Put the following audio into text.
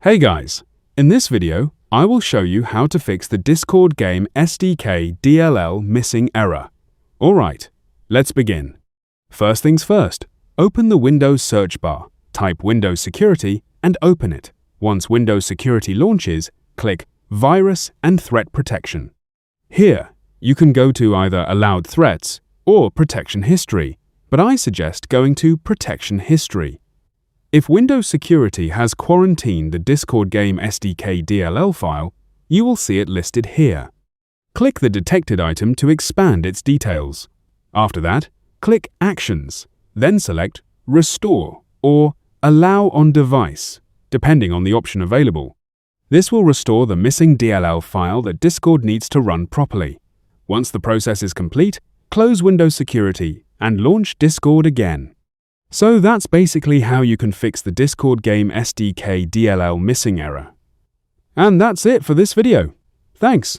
Hey guys, in this video, I will show you how to fix the Discord game SDK DLL missing error. Alright, let's begin. First things first, open the Windows search bar, type Windows Security and open it. Once Windows Security launches, click Virus and Threat Protection. Here, you can go to either Allowed Threats or Protection History, but I suggest going to Protection History. If Windows Security has quarantined the Discord game SDK DLL file, you will see it listed here. Click the detected item to expand its details. After that, click Actions, then select Restore or Allow on Device, depending on the option available. This will restore the missing DLL file that Discord needs to run properly. Once the process is complete, close Windows Security and launch Discord again. So that's basically how you can fix the Discord game SDK DLL missing error. And that's it for this video. Thanks.